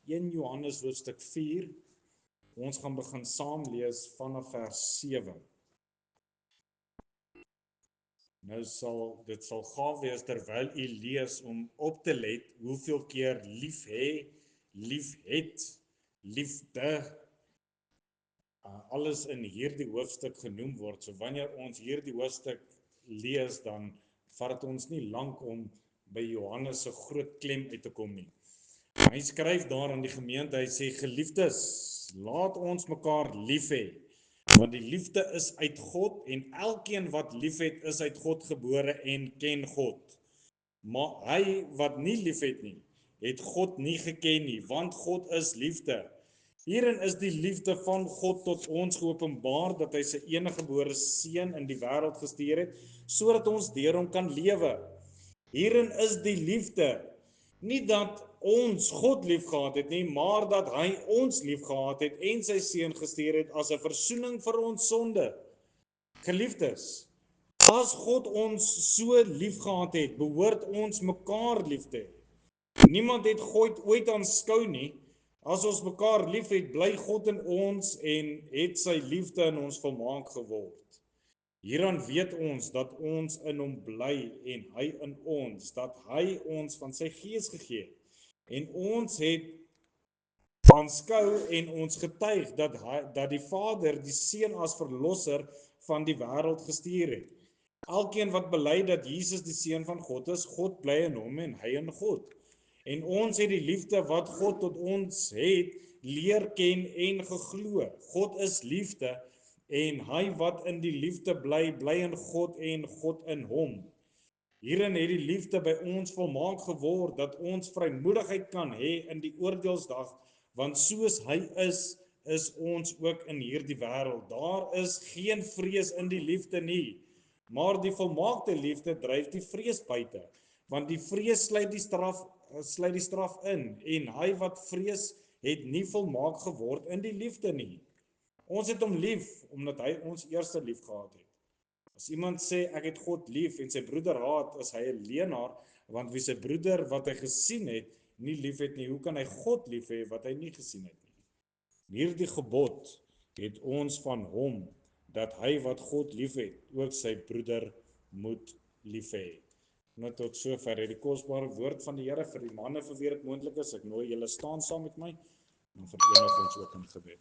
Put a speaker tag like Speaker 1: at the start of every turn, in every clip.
Speaker 1: 1 Johannes hoofstuk 4. Ons gaan begin saam lees vanaf vers 7. Nou dit sal gaaf wees terwyl u lees om op te let hoeveel keer lief hê, lief het, liefde, alles in hierdie hoofstuk genoem word. So wanneer ons hierdie hoofstuk lees, dan vat dit ons nie lank om by Johannes se groot klem uit te kom nie. Hy skryf daar aan die gemeente, hy sê, geliefdes, laat ons mekaar lief hê, want die liefde is uit God en elkeen wat lief het is uit God gebore en ken God. Maar hy wat nie lief het nie, het God nie geken nie, want God is liefde. Hierin is die liefde van God tot ons geopenbaar, dat hy sy eniggebore seun in die wêreld gestuur het, sodat ons deur hom kan lewe. Hierin is die liefde, nie dat ons God lief gehad het nie, maar dat hy ons lief gehad het en sy seun gestuur het as 'n versoening vir ons sonde. Geliefdes, as God ons so lief gehad het, behoort ons mekaar lief te hê. Niemand het God ooit aanskou nie. As ons mekaar lief het, bly God in ons en het sy liefde in ons volmaak geword. Hieraan weet ons dat ons in hom bly en hy in ons, dat hy ons van sy gees gegee het. En ons het aanskou en ons getuig dat die Vader die Seun as verlosser van die wêreld gestuur het. Elkeen wat bely dat Jesus die Seun van God is, God bly in hom en hy in God. En ons het die liefde wat God tot ons het, leer ken en geglo. God is liefde en hy wat in die liefde bly, bly in God en God in hom. Hierin het die liefde by ons volmaak geword, dat ons vrymoedigheid kan hê in die oordeelsdag, want soos hy is ons ook in hierdie wêreld. Daar is geen vrees in die liefde nie, maar die volmaakte liefde dryf die vrees buite, want die vrees sluit die straf in, en hy wat vrees het nie volmaak geword in die liefde nie. Ons het hom lief, omdat hy ons eerste lief gehad het. As iemand sê, ek het God lief, en sy broeder haat, is hy 'n leienaar, want wie sy broeder wat hy gesien het, nie lief het nie, hoe kan hy God lief hê wat hy nie gesien het nie? Hierdie gebod het ons van hom, dat hy wat God lief het, ook sy broeder moet lief hê. Nou tot sover het die kosbare woord van die Here vir die manne vir wie dit moontlik is. Ek nooi julle staan saam met my, en verenig ons ook in gebed.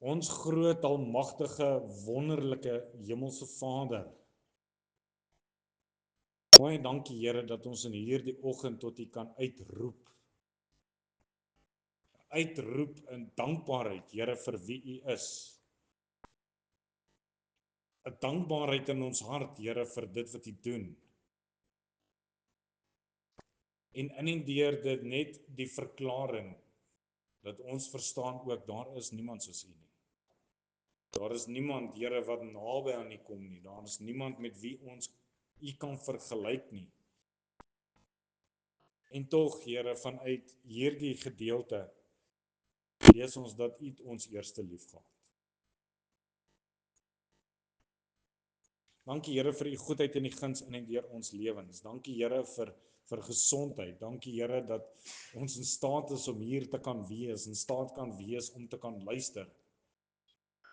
Speaker 1: Ons groot, almagtige, wonderlike hemelse Vader. Baie dankie Here dat ons in hierdie oggend tot U kan uitroep. Uitroep in dankbaarheid, Here, vir wie U is. 'n Dankbaarheid in ons hart, Here, vir dit wat U doen. En in en deur dit net die verklaring dat ons verstaan ook, daar is niemand soos U nie. Daar is niemand, Here, wat naby aan U kom nie. Daar is niemand met wie ons U kan vergelyk nie. En tog, Here, vanuit hierdie gedeelte lees ons dat U ons eerste lief gehad. Dankie Here vir U goedheid en die guns in en deur ons lewens. Dankie Here vir gesondheid. Dankie Here dat ons in staat is om hier te kan wees, in staat kan wees om te kan luister.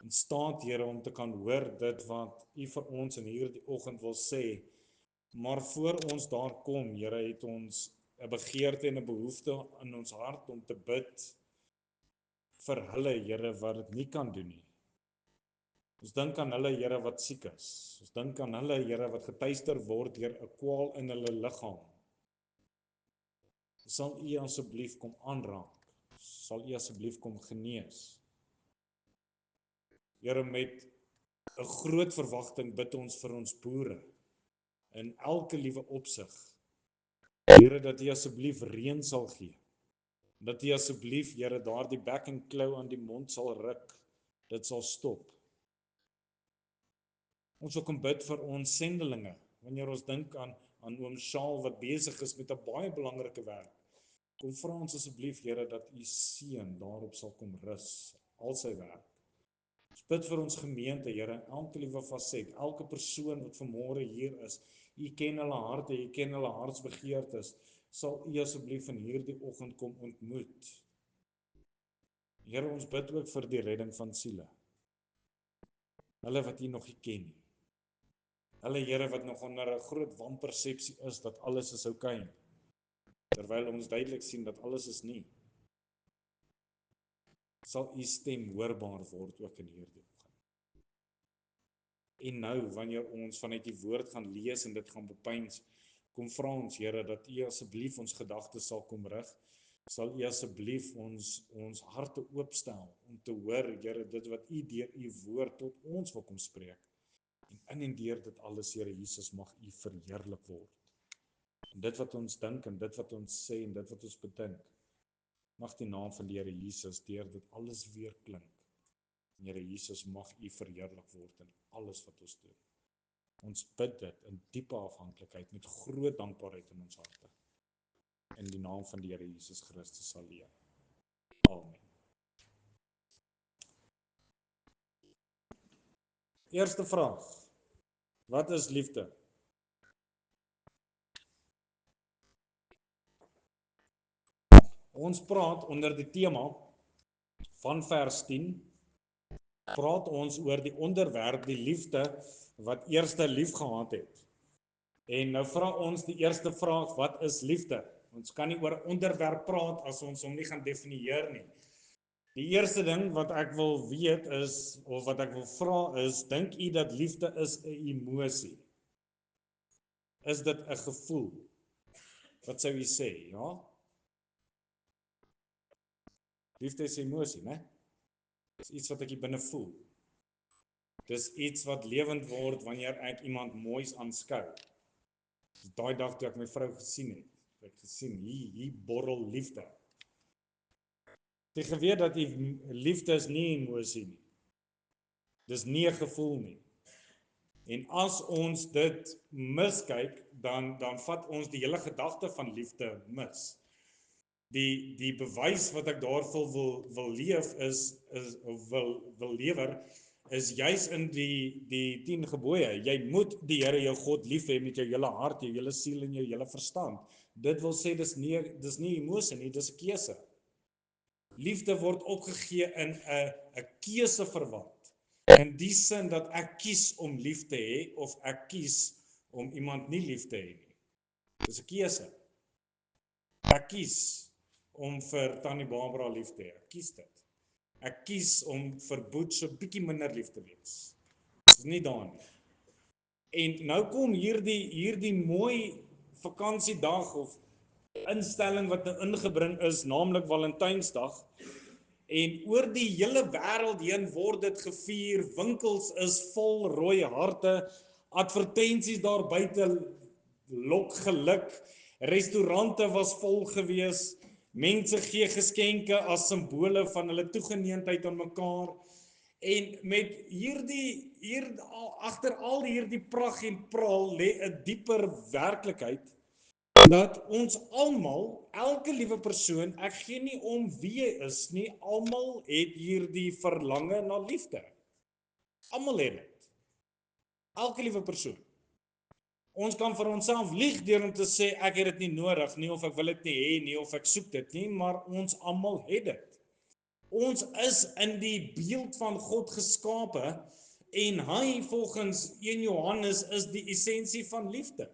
Speaker 1: In staat Here om te kan hoor dit wat U vir ons in hierdie oggend wil sê. Maar voor ons daar kom, Here, het ons 'n begeerte en 'n behoefte in ons hart om te bid vir hulle, Here, wat dit nie kan doen nie. Ons dink aan hulle, Here, wat siek is. Ons dink aan hulle, Here, wat getuister word deur 'n kwaal in hulle liggaam. Sal U asseblief kom aanraak. Sal U asseblief kom genees. Here, met 'n groot verwagting bid ons vir ons boere in elke liewe opsig. Here, dat U asseblief reën sal gee. Dat U asseblief, Here, daardie bek en klou aan die mond sal ruk. Dit sal stop. Ons wil kom bid vir ons sendelinge, wanneer ons dink aan oom Shaal wat besig is met 'n baie belangrike werk. Kom vra ons asseblief, Here, dat U seën daarop sal kom rus, al sy werk. Ons bid vir ons gemeente, Here, elke liewe faset, elke persoon wat vanmôre hier is. U ken hulle harte, u ken hulle hartsbegeertes. Sal u asseblief in hierdie oggend kom ontmoet. Here, ons bid ook vir die redding van siele. Hulle wat u nog nie ken nie. Hulle, Here, wat nog onder 'n groot wanpersepsie is dat alles is oukei. Terwyl ons duidelik sien dat alles is nie. Sal u stem hoorbaar word ook in hierdie oggend. En nou, wanneer ons vanuit die woord gaan lees en dit gaan bepeins, kom vra ons, Here, dat u asseblief ons gedagtes sal kom rig. Sal u asseblief ons harte oopstel om te hoor, Here, dit wat u deur u woord tot ons wil kom spreek. En deur dit alles, Here Jesus, mag u verheerlik word. En dit wat ons dink en dit wat ons sê en dit wat ons bedink, mag die naam van die Here Jesus deur dit alles weer klink. En Here Jesus, mag u verheerlik word in alles wat ons doen. Ons bid dit in diepe afhanklikheid met groot dankbaarheid in ons harte. In die naam van die Here Jesus Christus alleen. Amen. Eerste vraag. Wat is liefde? Ons praat onder die tema van vers 10, praat ons oor die onderwerp die liefde wat eerste lief gehad het. En nou vra ons die eerste vraag, wat is liefde? Ons kan nie oor onderwerp praat as ons hom nie gaan definieer nie. Die eerste ding wat ek wil weet is, of wat ek wil vra is, dink u dat liefde is 'n emosie? Is dit 'n gevoel? Wat sou u sê, ja? Liefde is 'n emosie, né? Dis iets wat ek hier binne voel. Dis iets wat lewend word wanneer ek iemand moois aanskou. Daai dag toe ek my vrou gesien het, ek gesien, hier borrel liefde. Jy geweet dat die liefde is nie 'n emosie nie. Dis nie 'n gevoel nie. En as ons dit miskyk, dan vat ons die hele gedagte van liefde mis. Die bewys wat ek daarvoor wil leef wil lewer is juis in die 10 gebooie. Jy moet die Here jou God lief hê met jou hele hart, jou hele siel en jou hele verstand. Dit wil sê dis nie emosie nie, dis 'n keuse. Liefde word opgegee in 'n keuse verwant. In die sin dat ek kies om lief te hê of ek kies om iemand nie lief te hê nie. Dis 'n keuse. Ek kies om vir Tannie Barbara lief te hê. Ek kies dit. Ek kies om vir Boet so bietjie minder lief te wees. Dis nie daar nie. En nou kom hierdie mooi vakansiedag of instelling wat nou ingebring is, naamlik Valentynsdag. En oor die hele wêreld heen word dit gevier. Winkels is vol rooi harte. Advertensies daar buite lok geluk. Restaurante was vol gewees. Mense gee geskenke as simbole van hulle toegeneentheid aan mekaar. En met agter al hierdie pragt en praal lê 'n dieper werklikheid dat ons almal, elke liewe persoon, ek gee nie om wie jy is nie, almal het hierdie verlange na liefde. Almal het dit. Elke liewe persoon. Ons kan vir onsself lieg deur om te sê ek het dit nie nodig nie of ek wil dit nie hê nie of ek soek dit nie, maar ons almal het dit. Ons is in die beeld van God geskape en hy volgens 1 Johannes is die essensie van liefde.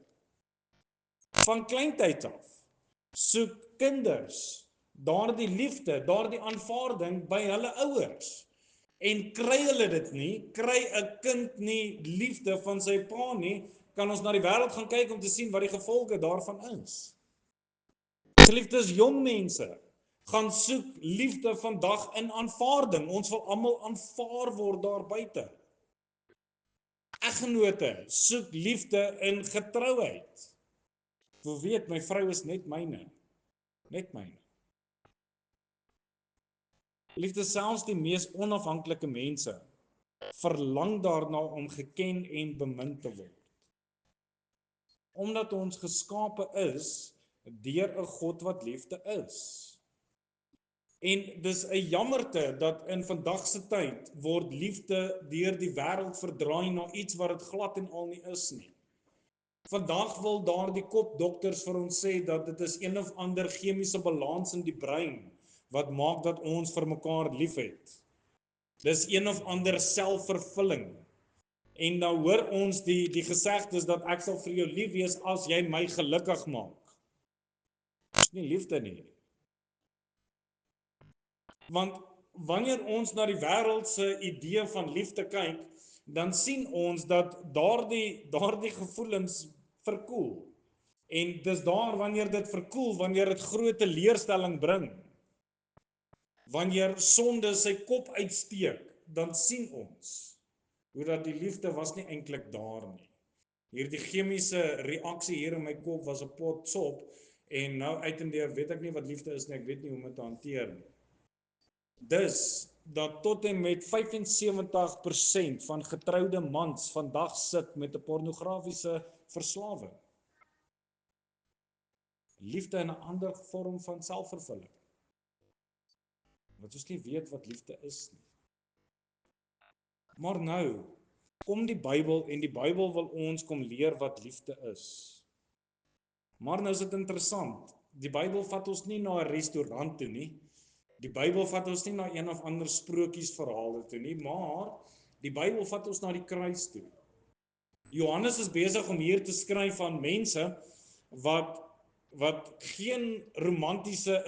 Speaker 1: Van kleintyd af soek kinders daardie liefde, daardie aanvaarding by hulle ouers. En kry hulle dit nie, kry 'n kind nie liefde van sy pa nie, kan ons na die wêreld gaan kyk om te sien wat die gevolge daarvan is. Geliefdes, jong mense gaan soek liefde vandag in aanvaarding. Ons wil almal aanvaar word daar buite. Eggenote soek liefde in getrouheid. Wil weet, my vrou is net myne. Net myne. Liefde, selfs die mees onafhanklike mense verlang daarna om geken en bemin te word. Omdat ons geskape is deur 'n God wat liefde is. En dis 'n jammerte dat in vandag se tyd word liefde deur die wêreld verdraai na iets wat dit glad en al nie is nie. Vandag wil daardie kopdokters vir ons sê dat dit is een of ander chemiese balans in die brein wat maak dat ons vir mekaar liefhet. Dis een of ander selfvervulling. En nou hoor ons die gesegdes dat ek sal vir jou lief wees as jy my gelukkig maak. Dis nie liefde nie. Want wanneer ons na die wêreld se idee van liefde kyk, dan sien ons dat daardie gevoelens verkoel. En dis daar wanneer dit verkoel, wanneer dit groot teleurstelling bring. Wanneer sonde sy kop uitsteek, dan sien ons hoe dat die liefde was nie eintlik daar nie. Hierdie chemiese reaksie hier in my kop was 'n pot sop en nou uiteindelik weet ek nie wat liefde is nie, ek weet nie hoe om dit te hanteer nie. Dus dat tot en met 75% van getroude mans vandag sit met 'n pornografiese verslawing. Liefde in 'n ander vorm van selfvervulling. Wat ons nie weet wat liefde is nie. Maar nou kom die Bybel en die Bybel wil ons kom leer wat liefde is. Maar nou is dit interessant. Die Bybel vat ons nie na 'n restaurant toe nie. Die Bybel vat ons nie na een of ander sprokiesverhale toe nie, maar die Bybel vat ons na die kruis toe. Johannes is besig om hier te skryf van mense wat geen romantiese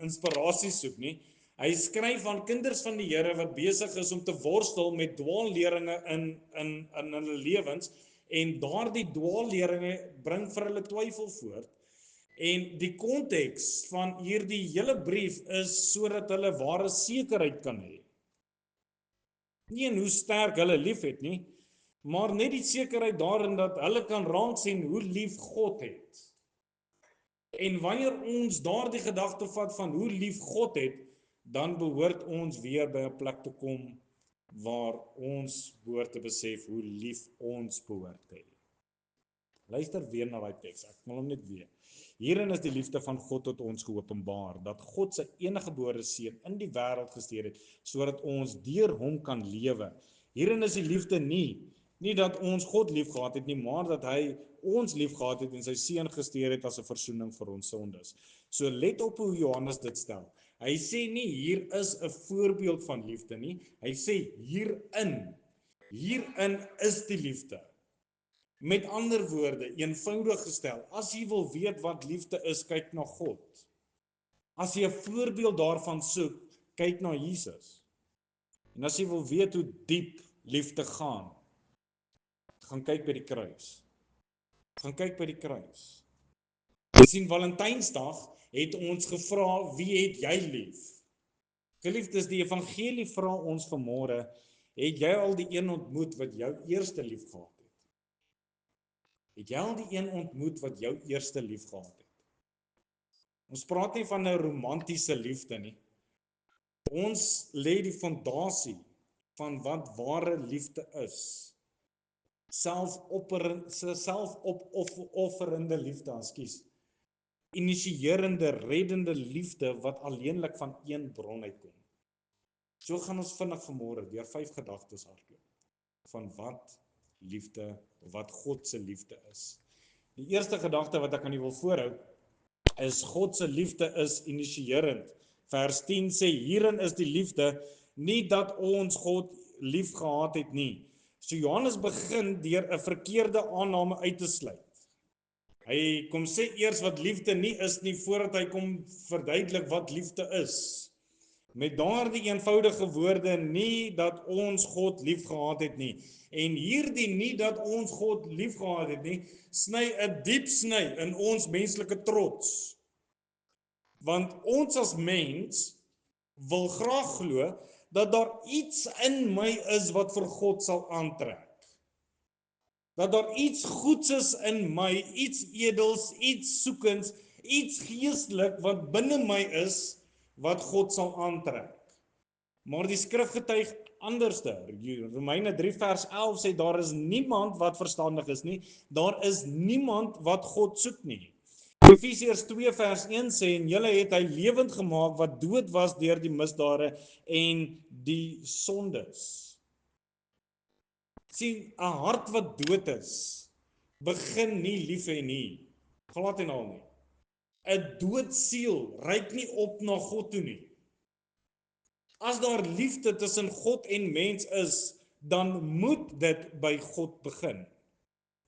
Speaker 1: inspirasie soek nie. Hy skryf van kinders van die Here wat besig is om te worstel met dwaalleringe in hulle lewens en daardie dwaalleringe bring vir hulle twyfel voort. En die konteks van hierdie hele brief is sodat hulle ware sekerheid kan hê. Nie in hoe sterk hulle liefhet nie, maar net die sekerheid daarin dat hulle kan raak sien hoe lief God het. En wanneer ons daardie gedagte vat van hoe lief God het, dan behoort ons weer by 'n plek te kom waar ons behoort te besef hoe lief ons behoort te hê. Luister weer na daai teks, ek wil hom net weer. Hierin is die liefde van God tot ons geopenbaar, dat God sy eniggebore seun in die wêreld gestuur het, sodat ons deur hom kan lewe. Hierin is die liefde nie dat ons God lief gehad het nie, maar dat hy ons lief gehad het en sy seun gestuur het as 'n verzoening vir ons sondes. So let op hoe Johannes dit stel. Hy sê nie hier is 'n voorbeeld van liefde nie, hy sê hierin is die liefde. Met ander woorde, eenvoudig gestel, as jy wil weet wat liefde is, kyk na God. As jy 'n voorbeeld daarvan soek, kyk na Jesus. En as jy wil weet hoe diep liefde gaan kyk by die kruis. Gaan kyk by die kruis. Jy sien, Valentynsdag het ons gevra, wie het jy lief? Geliefdes, die evangelie vra ons vanmôre, het jy al die een ontmoet wat jou eerste lief gehad het? Het jy al die een ontmoet wat jou eerste lief gehad het? Ons praat nie van 'n romantiese liefde nie. Ons lê die fondasie van wat ware liefde is. Selfopofferende liefde, initierende, reddende liefde wat alleenlik van een bron uitkom. So gaan ons vinnig vanmôre deur 5 gedagtes hardloop van wat liefde, wat God se liefde is. Die eerste gedagte wat ek aan u wil voorhou is God se liefde is initierend. Vers 10 sê hierin is die liefde, nie dat ons God lief gehad het nie. So Johannes begin deur 'n verkeerde aanname uit te sluit. Hy kom sê eers wat liefde nie is nie voordat hy kom verduidelik wat liefde is. Met daardie eenvoudige woorde, nie dat ons God lief gehad het nie. En hierdie nie dat ons God lief gehad het nie, sny 'n diep sny in ons menslike trots. Want ons as mens wil graag glo dat daar iets in my is wat vir God sal aantrek. Dat daar iets goeds is in my, iets edels, iets soekends, iets geestelik wat binne my is wat God sal aantrek. Maar die skrif getuig anderste. Romeine 3 vers 11 sê daar is niemand wat verstandig is nie, daar is niemand wat God soek nie. Efesiërs 2 vers 1 sê, en julle het hy lewend gemaak wat dood was deur die misdade en die sondes. Sien, 'n hart wat dood is, begin nie lief hê nie. Glad en al nie. 'n dood siel reik nie op na God toe nie. As daar liefde tussen God en mens is, dan moet dit by God begin.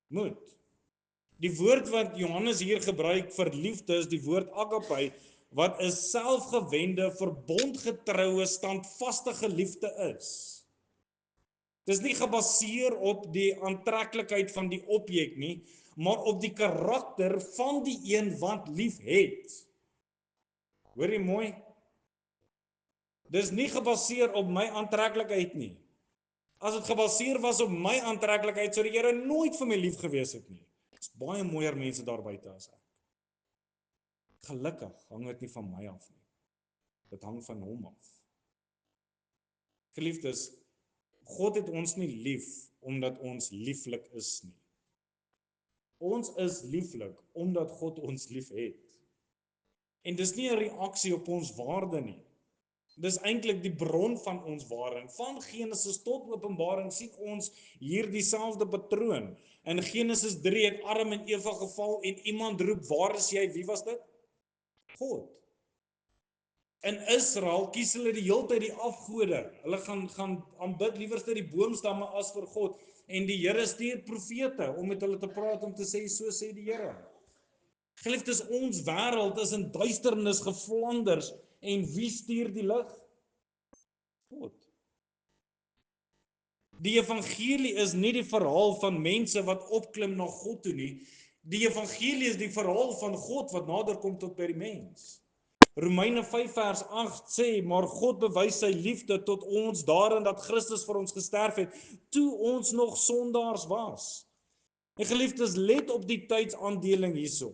Speaker 1: Moet. Die woord wat Johannes hier gebruik vir liefde is die woord agape, wat 'n selfgewende, verbondgetroue, standvastige liefde is. Dis nie gebaseer op die aantreklikheid van die objek nie, maar op die karakter van die een wat lief het. Hoor jy mooi? Dis nie gebaseer op my aantreklikheid nie. As dit gebaseer was op my aantreklikheid, sou die Here nooit vir my lief gewees het nie. Dis baie mooier mense daar buite as ek. Gelukkig hang dit nie van my af nie. Dit hang van hom af. Geliefdes, God het ons nie lief omdat ons lieflik is nie. Ons is lieflik omdat God ons lief het. En dis nie 'n reaksie op ons waarde nie. Dis eintlik die bron van ons waarde. Van Genesis tot Openbaring sien ons hier dieselfde patroon. In Genesis 3 het Adam en Eva geval en iemand roep, "Waar is jy?" Wie was dit? God. In Israel kies hulle die hele tyd die afgode. Hulle gaan aanbid liewerste die boomstamme as vir God. En die Here stuur profete om met hulle te praat om te sê, so sê die Here. Geliefdes, ons wêreld is in duisternis gevlanders en wie stuur die lig? God. Die evangelie is nie die verhaal van mense wat opklim na God toe nie. Die evangelie is die verhaal van God wat nader kom tot by die mens. Romeine 5 vers 8 sê, maar God bewys sy liefde tot ons daarin dat Christus vir ons gesterf het, toe ons nog sondaars was. En geliefdes, let op die tydsaandeling hierso.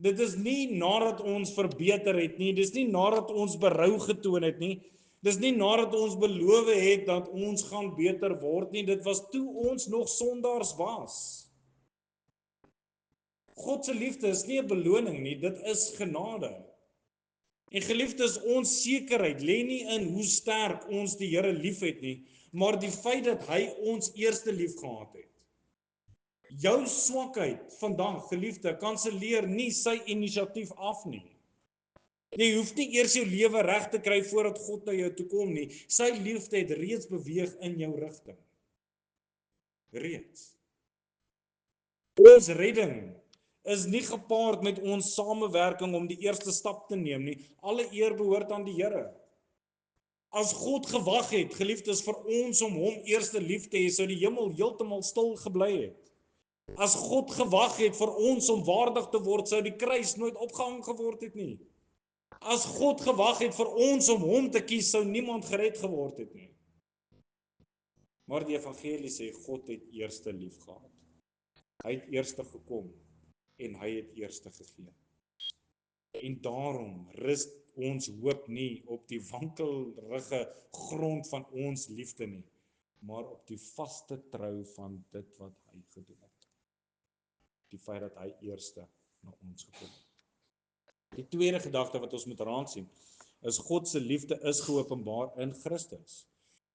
Speaker 1: Dit is nie nadat ons verbeter het nie, dis nie nadat ons berou getoon het nie, dis nie nadat ons beloof het dat ons gaan beter word nie, dit was toe ons nog sondaars was. God se liefde is nie 'n beloning nie, dit is genade. En geliefdes, ons sekerheid lê nie in hoe sterk ons die Here liefhet nie, maar die feit dat hy ons eerste lief gehad het. Jou swakheid vandag, geliefde, kanselleer nie sy inisiatief af nie. Jy hoef nie eers jou lewe reg te kry voordat God na jou toe kom nie. Sy liefde het reeds beweeg in jou rigting. Reeds. Ons redding is nie gepaard met ons samewerking om die eerste stap te neem nie. Alle eer behoort aan die Here. As God gewag het, geliefdes, vir ons om hom eerste lief te hê, sou die hemel heeltemal stil gebly het. As God gewag het vir ons om waardig te word, sou die kruis nooit opgehang geword het nie. As God gewag het vir ons om hom te kies, sou niemand gered geword het nie. Maar die evangelie sê God het eerste lief gehad. Hy het eerste gekom en hy het eerste gegee. En daarom rus ons hoop nie op die wankelrige grond van ons liefde nie, maar op die vaste trou van dit wat hy gedoen het. Die feit dat hy eerste na ons gekom het. Die tweede gedagte wat ons moet raak sien, is God se liefde is geopenbaar in Christus.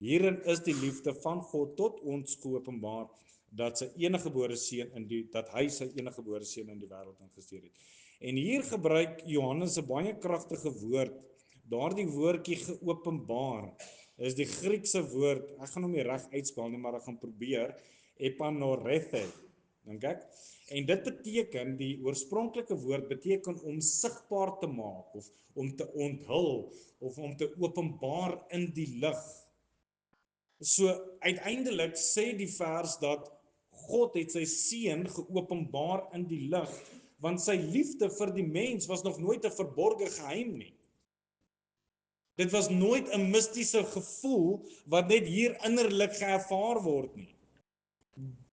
Speaker 1: Hierin is die liefde van God tot ons geopenbaar dat hy sy eniggebore seun in die wêreld ingestuur het. En hier gebruik Johannes 'n baie kragtige woord. Daardie woordjie geopenbaar is die Griekse woord, ek gaan hom nie reg uitspreek nie, maar ek gaan probeer, epanorethe, dink ek. En dit beteken, die oorspronklike woord beteken om sigbaar te maak, of om te onthul, of om te openbaar in die lig. So, uiteindelik sê die vers dat God het sy seun geopenbaar in die lig, want sy liefde vir die mens was nog nooit 'n verborge geheim nie. Dit was nooit 'n mistiese gevoel wat net hier innerlik geervaar word nie.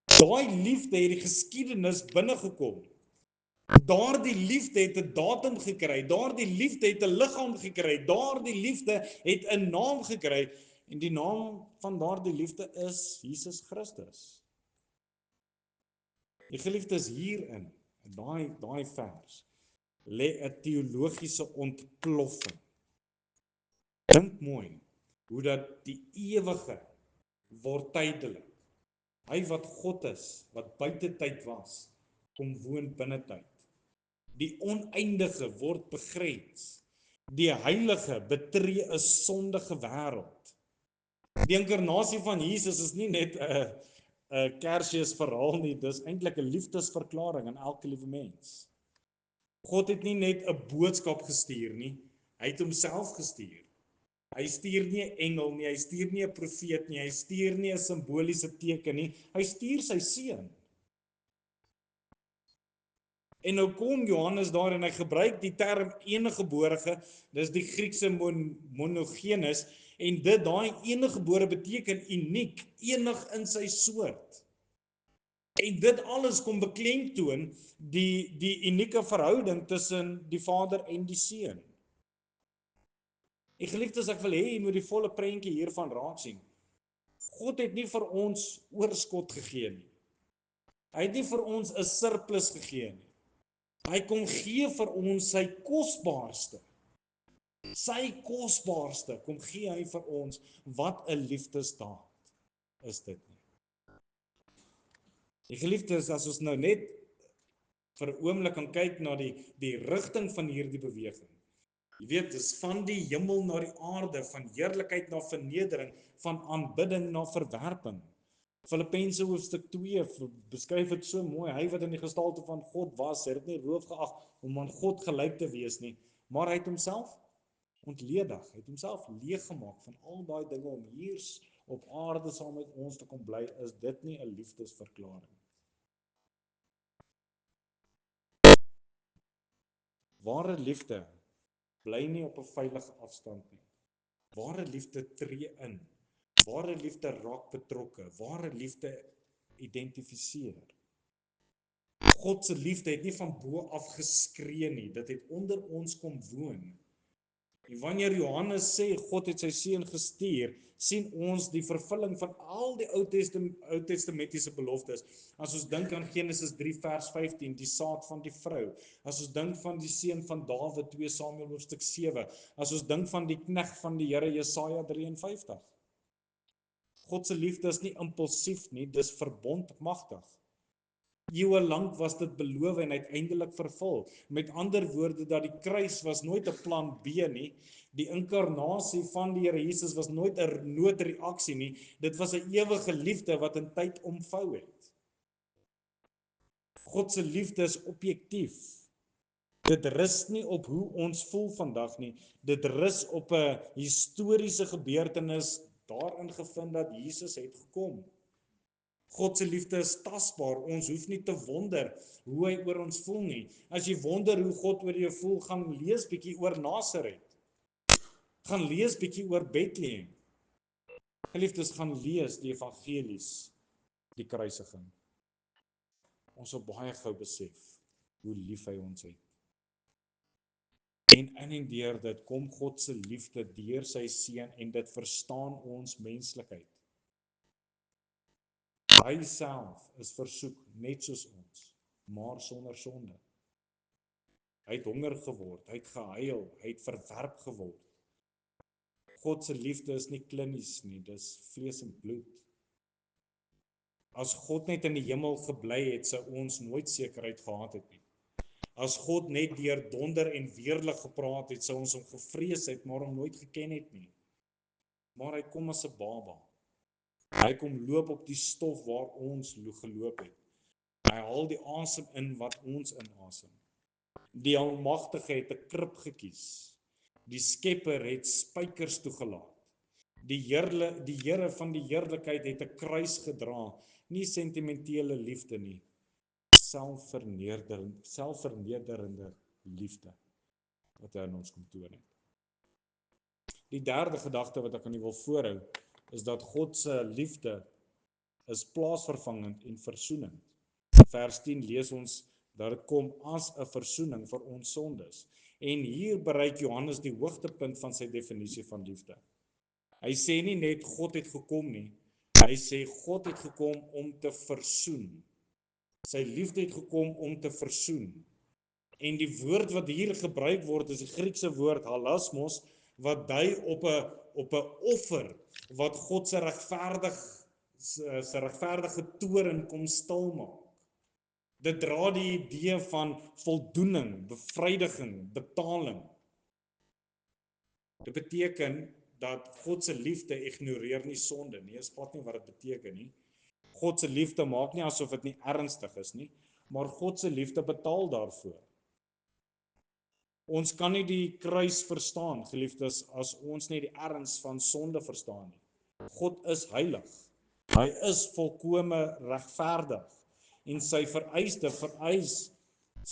Speaker 1: Daai liefde het die geskiedenis binnegekom. Daardie liefde het 'n datum gekry, daardie liefde het 'n liggaam gekry, daardie liefde het 'n naam gekry, en die naam van daardie liefde is Jesus Christus. Die geliefdes hierin, daai vers, lê 'n teologiese ontploffing. Dink mooi, hoe dat die ewige word tydelik. Hy wat God is, wat buite tyd was, kom woon binne tyd. Die oneindige word begrens. Die heilige betree 'n sondige wêreld. Die inkarnasie van Jesus is nie net 'n Kersfees verhaal nie, dis eintlik 'n liefdesverklaring aan elke liewe mens. God het nie net 'n boodskap gestuur nie, hy het homself gestuur. Hy stuur nie 'n engel nie, hy stuur nie 'n profeet nie, hy stuur nie 'n simboliese teken nie, hy stuur sy seun. En nou kom Johannes daar en hy gebruik die term eniggeborige, dis die Griekse monogenes, en daai eniggebore beteken uniek, enig in sy soort. En dit alles kom beklemtoon die unieke verhouding tussen die Vader en die Seun. En geliefdes, ek wil hê jy moet die volle prentjie hiervan raak sien. God het nie vir ons oorskot gegee nie. Hy het nie vir ons 'n surplus gegee nie. Hy kom gee vir ons sy kosbaarste. Sy kosbaarste kom gee hy vir ons. Wat 'n liefdesdaad is dit nie. Die geliefdes, as ons nou net vir 'n oomblik kan kyk na die rigting van hierdie beweging. Jy weet, dis van die hemel na die aarde, van heerlikheid na vernedering, van aanbidding na verwerping. Filippense hoofstuk 2 beskryf dit so mooi. Hy wat in die gestalte van God was, het dit nie roof geag om aan God gelyk te wees nie, maar hy het homself ontledig, hy het homself leeg gemaak van al daai dinge om hier op aarde saam met ons te kom bly. Is dit nie 'n liefdesverklaring? Ware liefde bly nie op 'n veilige afstand nie. Ware liefde tree in. Ware liefde raak betrokke. Ware liefde identifiseer. God se liefde het nie van bo af geskree nie. Dit het onder ons kom woon. En wanneer Johannes sê God het sy seun gestuur, sien ons die vervulling van al die Ou Testamentiese beloftes. As ons dink aan Genesis 3 vers 15, die saad van die vrou. As ons dink van die seun van Dawid, 2 Samuel hoofstuk 7. As ons dink van die knegt van die Here, Jesaja 53. God se liefde is nie impulsief nie, dis verbondmagtig. Eeue lank was dit beloof en uiteindelik vervul. Met ander woorde, dat die kruis was nooit 'n plan B nie. Die inkarnasie van die Here Jesus was nooit 'n noodreaksie nie. Dit was 'n ewige liefde wat in tyd omvou het. God se liefde is objektief. Dit rus nie op hoe ons voel vandag nie. Dit rus op 'n historiese gebeurtenis daarin gevind dat Jesus het gekom. God se liefde is tasbaar. Ons hoef nie te wonder hoe hy oor ons voel nie. As jy wonder hoe God oor jou voel, gaan lees bietjie oor Nasaret. Gaan lees bietjie oor Bethlehem. Geliefdes, gaan lees die evangelies, die kruisiging. Ons sal baie gou besef hoe lief hy ons het. En in en deur dit kom God se liefde deur sy seun en dit verstaan ons menslikheid. Hy self is versoek net soos ons, maar sonder sonde. Hy het honger geword, hy het gehuil, hy het verwerp geword. God se liefde is nie klinies nie, dis vlees en bloed. As God net in die hemel gebly het, sou ons nooit sekerheid gehad het nie. As God net deur donder en weerlig gepraat het, sou ons hom gevrees het, maar hom nooit geken het nie. Maar hy kom as 'n baba. Hy kom loop op die stof waar ons geloop het. Hy haal die asem in wat ons inasem. Die Almagtige het 'n krib gekies. Die Skepper het spykers toegelaat. Die Here van die heerlikheid het 'n kruis gedra, nie sentimentele liefde nie. Selfvernederende liefde wat hy aan ons kom toon het. Die derde gedagte wat ek aan u wil voorhou, is dat God se liefde is plaasvervangend en versoenend. Vers 10 lees ons dat dit kom as 'n versoening vir ons sondes. En hier bereik Johannes die hoogtepunt van sy definisie van liefde. Hy sê nie net God het gekom nie, hy sê God het gekom om te versoen. Sy liefde het gekom om te versoen. En die woord wat hier gebruik word is die Griekse woord halasmos, wat dui op 'n offer wat God se regverdige toorn kom stil maak. Dit dra die idee van voldoening, bevrydiging, betaling. Dit beteken dat God se liefde ignoreer nie sonde nie. Dit praat nie wat dit beteken nie. God se liefde maak nie asof dit nie ernstig is nie, maar God se liefde betaal daarvoor. Ons kan nie die kruis verstaan, geliefdes, as ons nie die erns van sonde verstaan nie. God is heilig. Hy is volkome regverdig en sy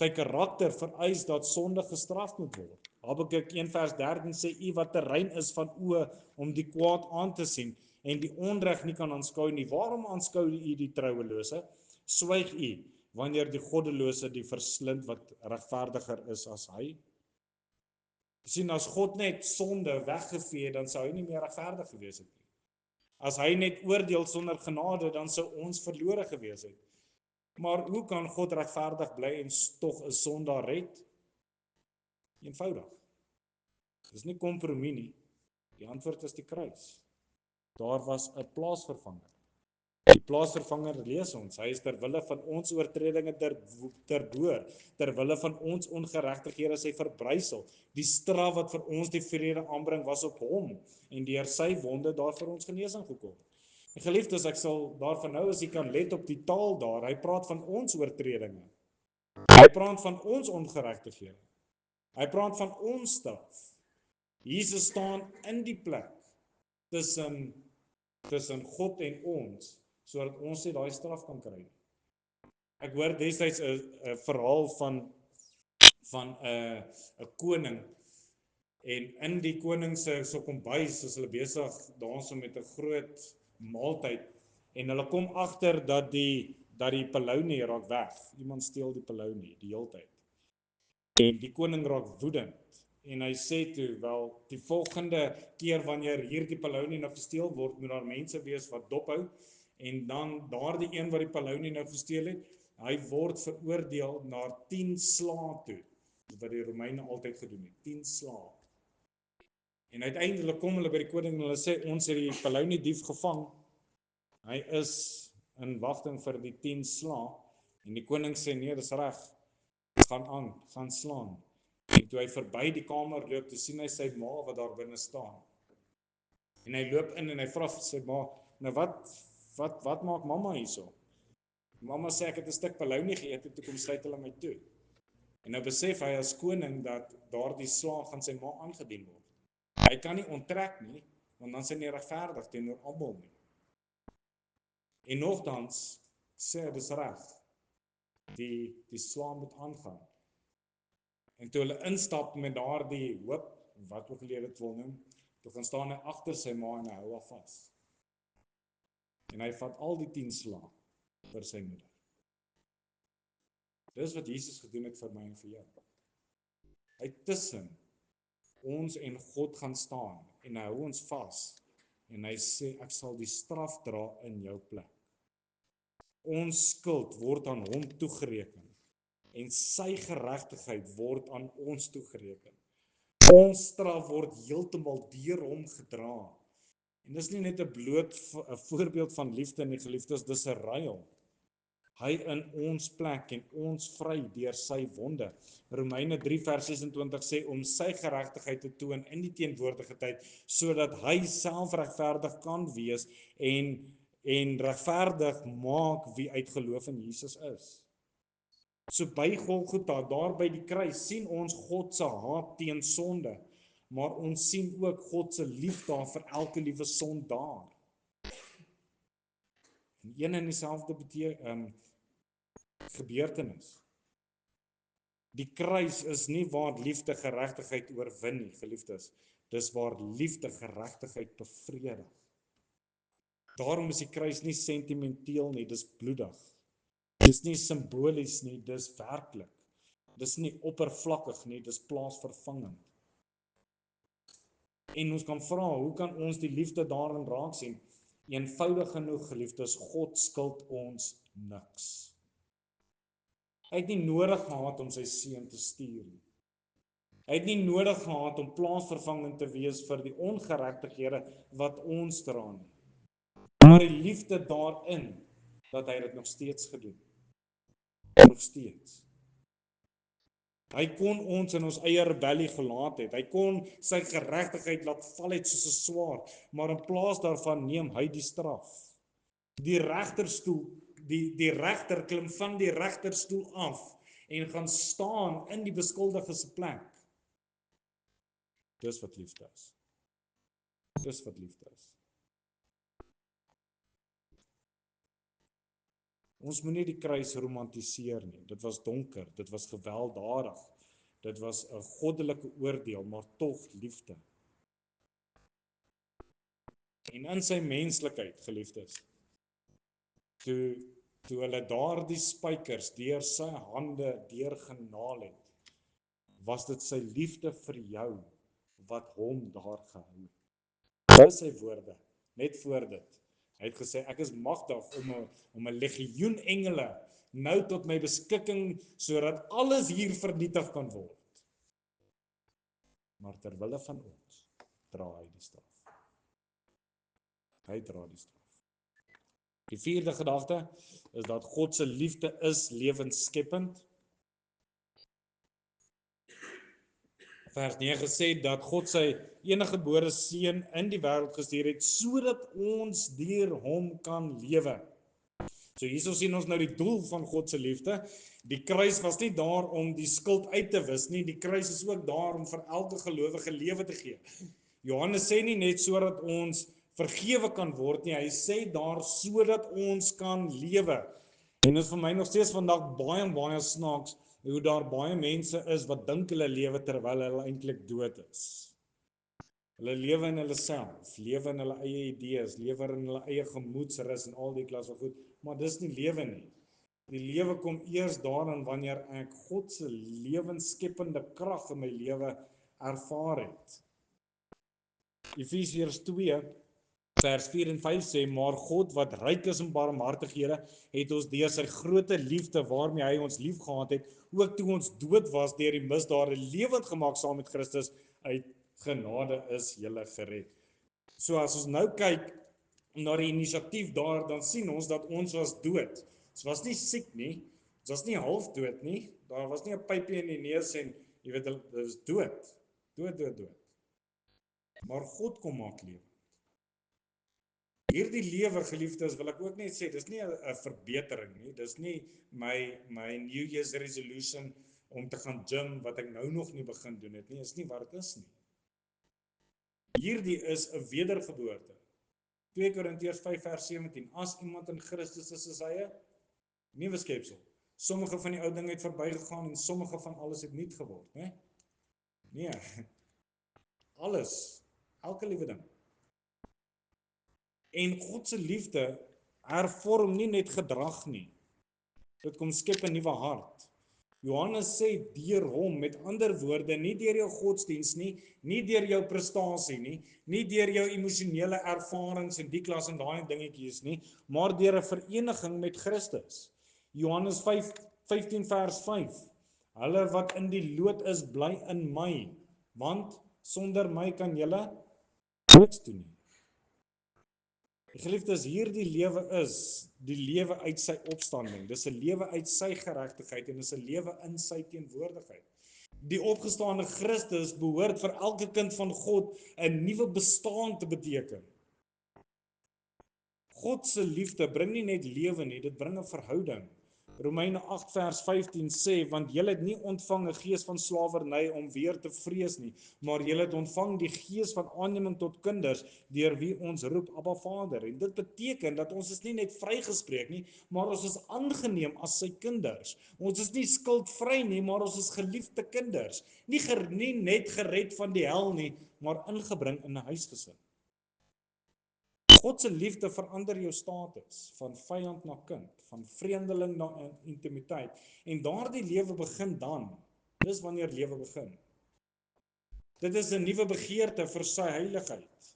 Speaker 1: karakter vereis dat sonde gestraf moet word. Habakuk 1:13 sê u wat terrein is van oë om die kwaad aan te sien en die onreg nie kan aanskou nie. Waarom aanskou u die trouelose? Swyg u wanneer die goddelose die verslind wat regverdiger is as hy? Sien, as God net sonde weggevee het, dan sou hy nie meer regverdig gewees het nie. As hy net oordeel sonder genade, dan sou ons verlore gewees het. Maar hoe kan God regverdig bly en tog 'n sondaar red? Eenvoudig. Dis nie kompromie nie. Die antwoord is die kruis. Daar was 'n plaasvervanger. Die plaasvervanger lees ons, hy is ter wille van ons oortredinge terboor, ter wille van ons ongeregtighede sy verbrysel. Die straf wat vir ons die vrede aanbring was op hom, en deur sy wonde daar vir ons genesing gekom. En geliefdes, ek sal daarvan nou as jy kan let op die taal daar, hy praat van ons oortredinge. Hy praat van ons ongeregtighede. Hy praat van ons straf. Jesus staan in die plek tussen God en ons, sodat ons nie daai straf kan kry nie. Ek hoor destyds 'n verhaal van 'n koning, en in die koning se kombuis is hulle besig daarso met 'n groot maaltyd, en hulle kom agter dat die palounie raak weg. Iemand steel die palounie die heeltyd. En die koning raak woedend. En hy sê toe, wel, die volgende keer wanneer hierdie palounie nou gesteel word, moet daar mense wees wat dophou, en dan daardie een wat die palounie nou gesteel het, hy word veroordeel na 10 slae toe, wat die Romeine altyd gedoen het, 10 slae. En uiteindelik kom hulle by die koning en hulle sê, ons het die palounie dief gevang, hy is in wagting vir die 10 slae, en die koning sê, nee, dis reg, gaan slaan. En toe hy verby die kamer loop, toe sien hy sy ma wat daar binne staan. En hy loop in en hy vra vir sy ma, nou wat maak mamma hierso? Mamma sê ek het 'n stuk palounie geëet en toe kom sluit hulle my toe. En nou besef hy as koning dat daardie slaag gaan sy ma aangedien word. Hy kan nie onttrek nie, want dan is hy nie regverdig teenoor almal nie. En nogtans sê hy dis reg. Die slaag moet aangaan. En toe hulle instap met daardie hoop, wat ook al jy dit wil noem, toe gaan staan hy agter sy ma en hy hou haar vas. En hy vat al die 10 slaag vir sy moeder. Dis wat Jesus gedoen het vir my en vir jou. Hy tussen ons en God gaan staan en hy hou ons vas en hy sê ek sal die straf dra in jou plek. Ons skuld word aan hom toegereken en sy geregtigheid word aan ons toegereken. Ons straf word heeltemal deur hom gedra. En dis nie net 'n voorbeeld van liefde nie, geliefdes, dis 'n ruil. Hy in ons plek en ons vry deur sy wonde. Romeine 3:26 sê om sy geregtigheid te toon in die teenwoordige tyd, sodat hy self regverdig kan wees en regverdig maak wie uit geloof in Jesus is. So by Golgotha, daar by die kruis, sien ons God se haat teen sonde, maar ons sien ook God se liefde vir elke liewe sondaar. En een en dieselfde gebeurtenis. Die kruis is nie waar liefde geregtigheid oorwin nie, geliefdes. Dis waar liefde geregtigheid bevredig. Daarom is die kruis nie sentimenteel nie, dis bloedig. Dis nie simbolies nie, dis werklik. Dis nie oppervlakkig nie, dis plaasvervangend. En ons kan vra, hoe kan ons die liefde daarin raak sien? Eenvoudig genoeg, geliefdes, God skuld ons niks. Hy het nie nodig gehad om sy seun te stuur nie. Hy het nie nodig gehad om plaasvervanging te wees vir die ongeregtighede wat ons dra nie. Maar die liefde daarin, dat hy dit nog steeds gedoen. Nog steeds. Hy kon ons in ons eie rebellie gelaat het. Hy kon sy geregtigheid laat val het soos 'n swaard, maar in plaas daarvan neem hy die straf. Die regterstoel, die regter klim van die regterstoel af en gaan staan in die beskuldiges se plek. Dis wat liefde is. Dis wat liefde is. Ons moet nie die kruis romantiseer nie. Dit was donker, dit was gewelddadig. Dit was 'n goddelike oordeel, maar tog liefde. En in sy menslikheid, geliefdes, toe hulle daardie spykers deur sy hande deurgenaal het, was dit sy liefde vir jou wat hom daar gehou het. Dis sy woorde, net voor dit. Hy het gesê, ek is magtig om 'n legioen engele nou tot my beskikking, sodat alles hier vernietig kan word. Maar terwille van ons, dra hy die straf. Hy dra die straf. Die vierde gedagte is dat God se liefde is lewensskepend. Vers 9 sê dat God sy eniggebore seun in die wêreld gestuur het, sodat ons deur hom kan lewe. So hierso sien ons nou die doel van God se liefde. Die kruis was nie daar om die skuld uit te wis nie, die kruis is ook daar om vir elke gelowige lewe te gee. Johannes sê nie net sodat ons vergewe kan word nie, hy sê daar sodat ons kan lewe. En dit is vir my nog steeds vandag baie snaaks, hoe daar baie mense is wat dink hulle lewe terwyl hulle eintlik dood is. Hulle lewe in hulle self, lewe in hulle eie idees, lewe in hulle eie gemoedsrus en al die klas van goed, maar dis nie lewe nie. Die lewe kom eers daarin wanneer ek God se lewensskepende krag in my lewe ervaar het. Efesiërs 2 vers 4 en 5 sê, maar God wat ryk is in barmhartighede, het ons deur sy groote liefde waarmee hy ons lief gehad het, ook toe ons dood was deur die misdade, lewend gemaak saam met Christus, uit genade is julle gered. So as ons nou kyk na die inisiatief daar, dan sien ons dat ons was dood. Ons was nie siek nie, ons was nie half dood nie, daar was nie 'n pypie in die neus en jy weet, dit was dood. Dood. Maar God kom maak lewe. Hierdie lewe, geliefdes, wil ek ook net sê, dis nie 'n verbetering nie, dis nie my New Year's resolution om te gaan gym, wat ek nou nog nie begin doen het nie, is nie wat dit is nie. Hierdie is 'n wedergeboorte. 2 Korintiërs 5 vers 17, as iemand in Christus is hy 'n nuwe skepsel. Sommige van die ou dinge het verbygegaan en sommige van alles het nuut geword, né? Nee. Alles, elke liewe ding. En God se liefde hervorm nie net gedrag nie. Dit kom skep 'n nuwe hart. Johannes sê deur hom, met ander woorde, nie deur jou godsdiens nie deur jou prestasie nie deur jou emosionele ervarings en die klas en daai dingetjies nie, maar deur 'n vereniging met Christus. Johannes 15 vers 5. Hulle wat in die lood is, bly in my, want sonder my kan julle niks doen nie. Geliefdes, hierdie lewe is die lewe uit sy opstanding. Dis 'n lewe uit sy geregtigheid en dis 'n lewe in sy teenwoordigheid. Die opgestaane Christus behoort vir elke kind van God 'n nuwe bestaan te beteken. God se liefde bring nie net lewe nie, dit bring 'n verhouding. Romeine 8 vers 15 sê, want julle het nie ontvang 'n gees van slawerny om weer te vrees nie, maar julle het ontvang die gees van aanneming tot kinders, deur wie ons roep, Abba Vader. En dit beteken dat ons is nie net vrygespreek nie, maar ons is aangeneem as sy kinders. Ons is nie skuldvry nie, maar ons is geliefde kinders. Nie net gered van die hel nie, maar ingebring in 'n huisgesin. God se liefde verander jou status, van vyand na kind, van vreemdeling na intimiteit. En daardie lewe begin dan. Dis wanneer lewe begin. Dit is 'n nuwe begeerte vir sy heiligheid.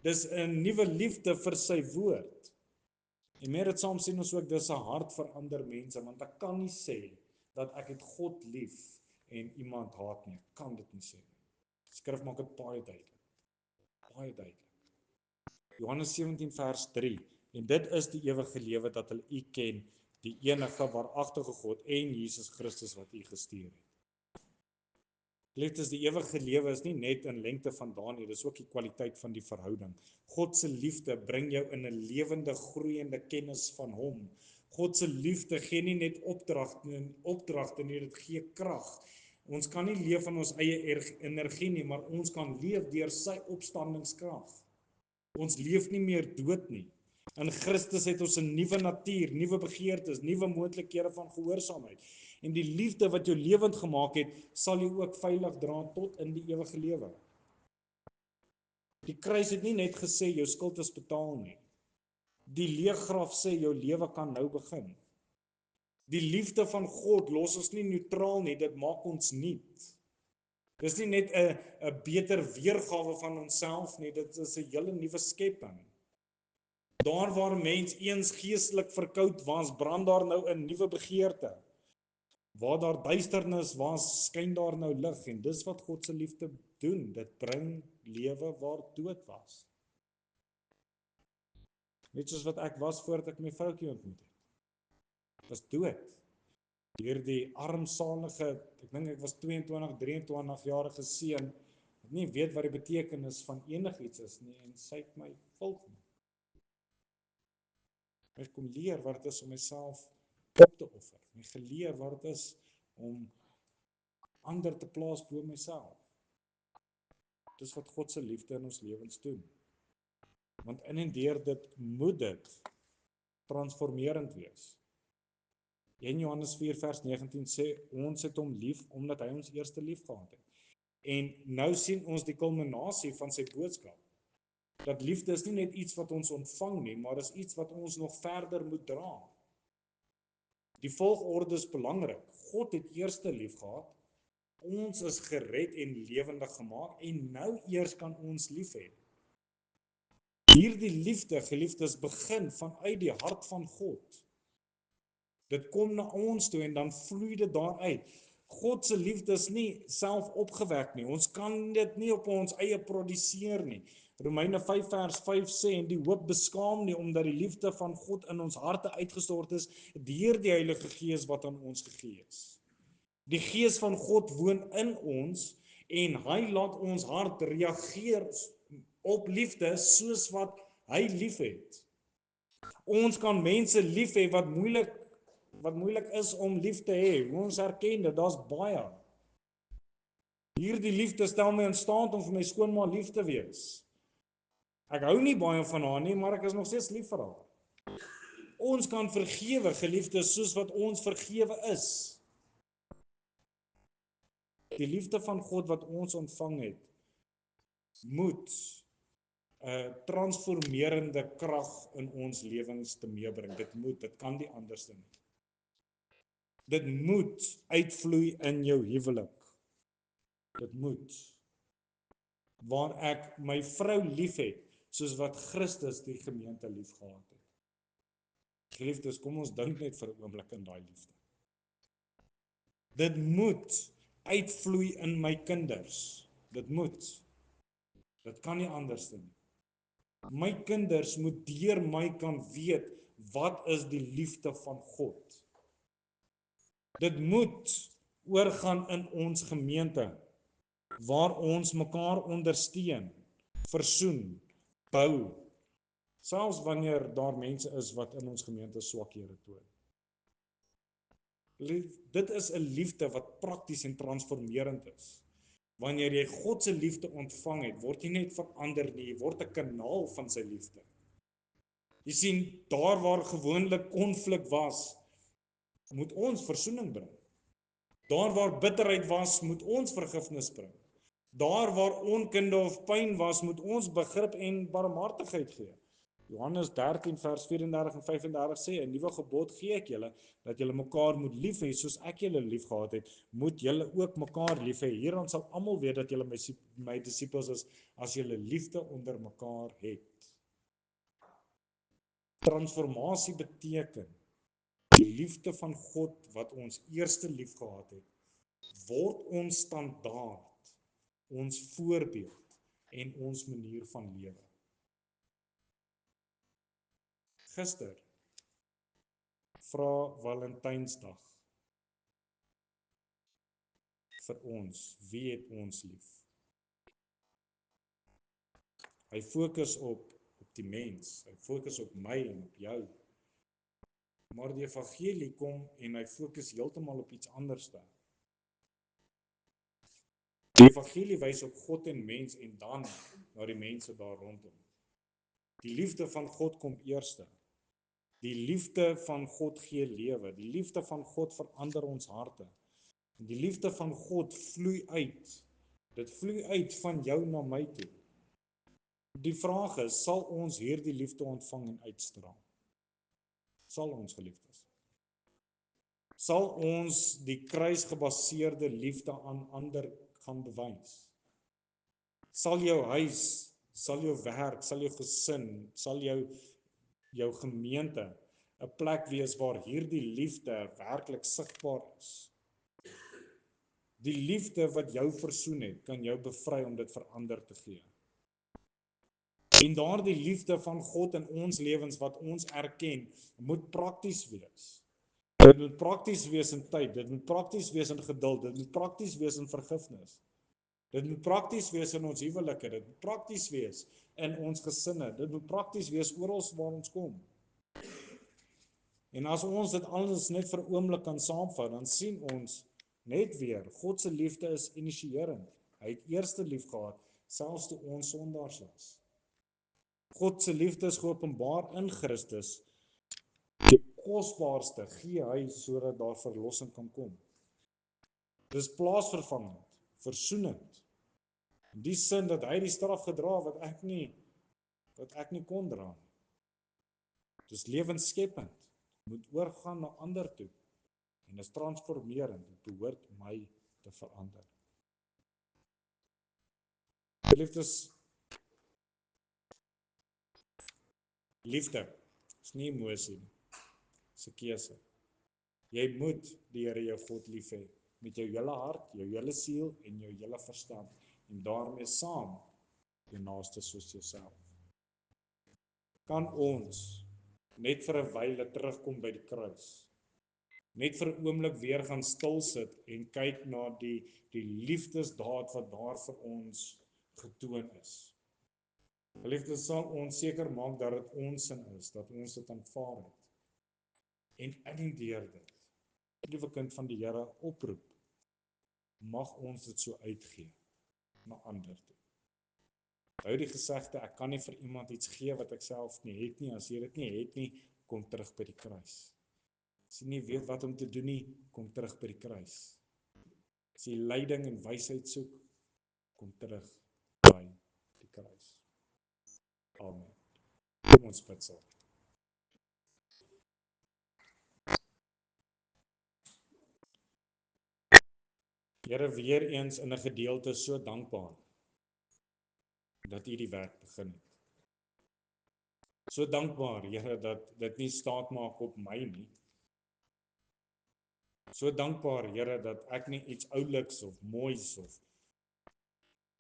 Speaker 1: Dis 'n nuwe liefde vir sy woord. En meer dit saam sien ons ook, dis 'n hart vir ander mense, want ek kan nie sê dat ek het God lief en iemand haat nie. Ek kan dit nie sê nie. Skrif maak dit baie duidelik. Baie duidelik. Johannes 17 vers 3. En dit is die ewige lewe, dat hulle U ken, die enige waaragtige God en Jesus Christus wat U gestuur het. Geliefdes, die ewige lewe is nie net in lengte vandaan nie, dis ook die kwaliteit van die verhouding. God se liefde bring jou in 'n lewende, groeiende kennis van Hom. God se liefde gee nie net opdragte nie, dit gee krag. Ons kan nie leef van ons eie energie nie, maar ons kan leef deur sy opstandingskrag. Ons leef nie meer dood nie. In Christus het ons 'n nuwe natuur, nuwe begeertes, nuwe moontlikhede van gehoorsaamheid. En die liefde wat jou lewend gemaak het, sal jou ook veilig dra tot in die ewige lewe. Die kruis het nie net gesê jou skuld is betaal nie. Die leeggraf sê jou lewe kan nou begin. Die liefde van God los ons nie neutraal nie, dit maak ons nuut. Dis nie net 'n beter weergawe van onsself nie, dit is 'n hele nuwe skepping. Daar waar mens eens geestelik verkoud was, brand daar nou 'n nuwe begeerte. Waar daar duisternis was, skyn daar nou lig, en dis wat God se liefde doen. Dit bring lewe waar dood was. Net soos wat ek was voordat ek my vroutjie ontmoet het. Ek was dood. Deur die armsalige, ek dink ek was 22, 23 jarige seun, wat nie weet wat die betekenis van enigiets is nie, en sy het my volg. Ek kom leer wat dit is om myself op te offer. My geleer wat dit is om ander te plaas bo myself. Dis wat God se liefde in ons lewens doen. Want in en deur dit moet dit transformerend wees. 1 Johannes 4 vers 19 sê, ons het hom lief, omdat hy ons eerste lief gehad het. En nou sien ons die kulminasie van sy boodskap. Dat liefde is nie net iets wat ons ontvang nie, maar is iets wat ons nog verder moet dra. Die volgorde is belangrik. God het eerste lief gehad, ons is gered en lewendig gemaak, en nou eers kan ons lief hê. Hierdie liefde, geliefdes, begin vanuit die hart van God. Dit kom na ons toe en dan vloei dit daaruit. God se liefde is nie self opgewek nie. Ons kan dit nie op ons eie produseer nie. Romeine 5 vers 5 sê, en die hoop beskaam nie, omdat die liefde van God in ons harte uitgestort is, deur die Heilige Gees wat aan ons gegee is. Die Gees van God woon in ons, en hy laat ons hart reageer op liefde, soos wat hy lief het. Ons kan mense lief hê wat moeilik is om lief te hê. Ons erken dit, daar's baie. Hierdie liefde stel my in staat om vir my skoonma lief te wees. Ek hou nie baie van haar nie, maar ek is nog steeds lief vir haar. Ons kan vergewe, geliefdes, soos wat ons vergewe is. Die liefde van God wat ons ontvang het, moet 'n transformerende krag in ons lewens te meebring. Dit kan nie anders nie. Dit moet uitvloei in jou huwelik. Dit moet. Waar ek my vrou liefhet, soos wat Christus die gemeente liefgehad het. Geliefdes, kom ons dink net vir 'n oomblik in daai liefde. Dit moet uitvloei in my kinders. Dit moet. Dit kan nie anders nie. My kinders moet deur my kan weet, wat is die liefde van God. Dit moet oorgaan in ons gemeente, waar ons mekaar ondersteun, versoen, bou, selfs wanneer daar mense is wat in ons gemeente swakhede toon. Dit is 'n liefde wat prakties en transformerend is. Wanneer jy God se liefde ontvang het, word jy net verander nie, jy word 'n kanaal van sy liefde. Jy sien, daar waar gewoonlik konflik was, moet ons versoening bring. Daar waar bitterheid was, moet ons vergifnis bring. Daar waar onkunde of pyn was, moet ons begrip en barmhartigheid gee. Johannes 13 vers 34 en 35 sê, 'n nuwe gebod gee ek julle, dat julle mekaar moet lief hê, soos ek julle lief gehad het, moet julle ook mekaar lief hê. Hieraan sal almal weet dat julle my disippels is, as julle liefde onder mekaar het. Transformasie beteken Die liefde van God wat ons eerste lief gehad het, word ons standaard, ons voorbeeld en ons manier van lewe. Gister vra Valentynsdag vir ons, wie het ons lief? Hy fokus op die mens, hy fokus op my en op jou. Maar die evangelie kom en hy fokus heeltemal op iets anders daar. Die evangelie wys op God en mens en dan na die mense daar rondom. Die liefde van God kom eerste. Die liefde van God gee lewe. Die liefde van God verander ons harte. En die liefde van God vloei uit. Dit vloei uit van jou na my toe. Die vraag is, sal ons hierdie liefde ontvang en uitstraal? Sal ons, geliefdes? Sal ons die kruisgebaseerde liefde aan ander gaan bewys? Sal jou huis, sal jou werk, sal jou gesin, sal jou gemeente 'n plek wees waar hierdie liefde werklik sigbaar is? Die liefde wat jou versoen het, kan jou bevry om dit vir ander te gee. En daardie liefde van God in ons lewens wat ons erken, moet prakties wees. Dit moet prakties wees in tyd, dit moet prakties wees in geduld, dit moet prakties wees in vergifnis. Dit moet prakties wees in ons huwelike, dit moet prakties wees in ons gesinne, dit moet prakties wees oral waar ons kom. En as ons dit alles net vir 'n oomblik kan saamvat, dan sien ons net weer, God se liefde is initierend. Hy het eerste lief gehad, selfs toe ons sondaars was. God se liefde is geopenbaar in Christus. Die kosbaarste gee hy sodat daar verlossing kan kom. Dis plaasvervangend, versoenend. In die sin dat hy die straf gedra wat ek nie kon dra nie. Dis lewensskepend, moet oorgaan na ander toe en is transformerend, dit behoort my te verander. Geliefdes, liefde is nie emosie nie, dis 'n keuse. Jy moet die Here jou God lief hê met jou hele hart, jou hele siel en jou hele verstand en daarmee saam jou naaste soos jouself. Kan ons net vir 'n wyle terugkom by die kruis? Net vir 'n oomblik weer gaan stil sit en kyk na die liefdesdaad wat daar vir ons getoon is. Geliefdes, sal ons seker maak dat dit ons sin is, dat ons dit aanvaar het. En in deur dit, liewe kind van die Here, oproep, mag ons dit so uitgee na ander toe. Hou die gesegde, ek kan nie vir iemand iets gee wat ek self nie het nie. As jy dit nie het nie, kom terug by die kruis. As jy nie weet wat om te doen nie, kom terug by die kruis. As jy leiding en wysheid soek, kom terug by die kruis. Amen. Kom ons bid saam. Here, weer eens in 'n gedeelte so dankbaar dat U die werk begin het. So dankbaar, Here, dat dit nie staat maak op my nie. So dankbaar, Here, dat ek nie iets ouliks of moois of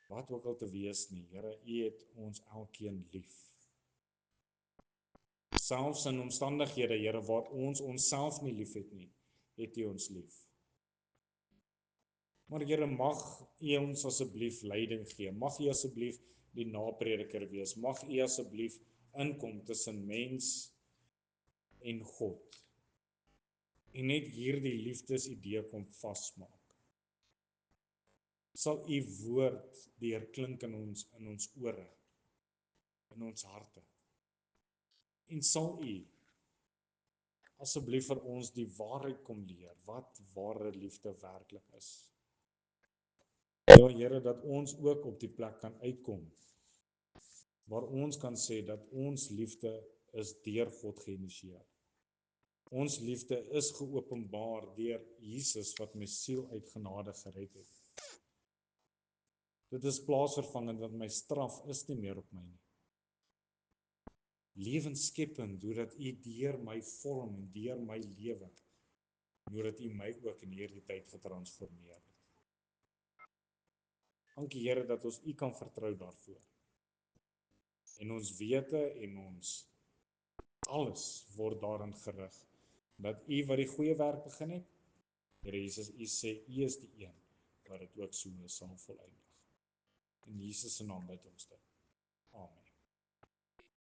Speaker 1: wat ook al te wees nie. Here, U het ons elkeen lief. Selfs in omstandighede, Here, waar ons onsself nie lief het nie, het U ons lief. Maar Here, mag U ons asseblief leiding gee. Mag U asseblief die naprediker wees. Mag U asseblief inkom tussen mens en God. En net hierdie liefdesidee kom vasmaak. Sal U woord deurklink in ons ore, in ons harte. En sal U asseblief vir ons die waarheid kom leer, wat ware liefde werklik is. Ja, Here, dat ons ook op die plek kan uitkom, waar ons kan sê dat ons liefde is deur God geïnisieer. Ons liefde is geopenbaar deur Jesus wat my siel uit genade gered het. Dit is plaasvervangend, want my straf is nie meer op my nie. lewensskepend, doordat U deur my vorm en deur my lewe, doordat U my ook in hierdie tyd getransformeer het. Dankie Here dat ons U kan vertrou daarvoor. En ons wete en ons alles word daarin gerig, dat U wat die goeie werk begin het, Here Jesus, U sê U is die een wat dit ook so sal volëindig. In Jesus se naam bid ons dit. Amen.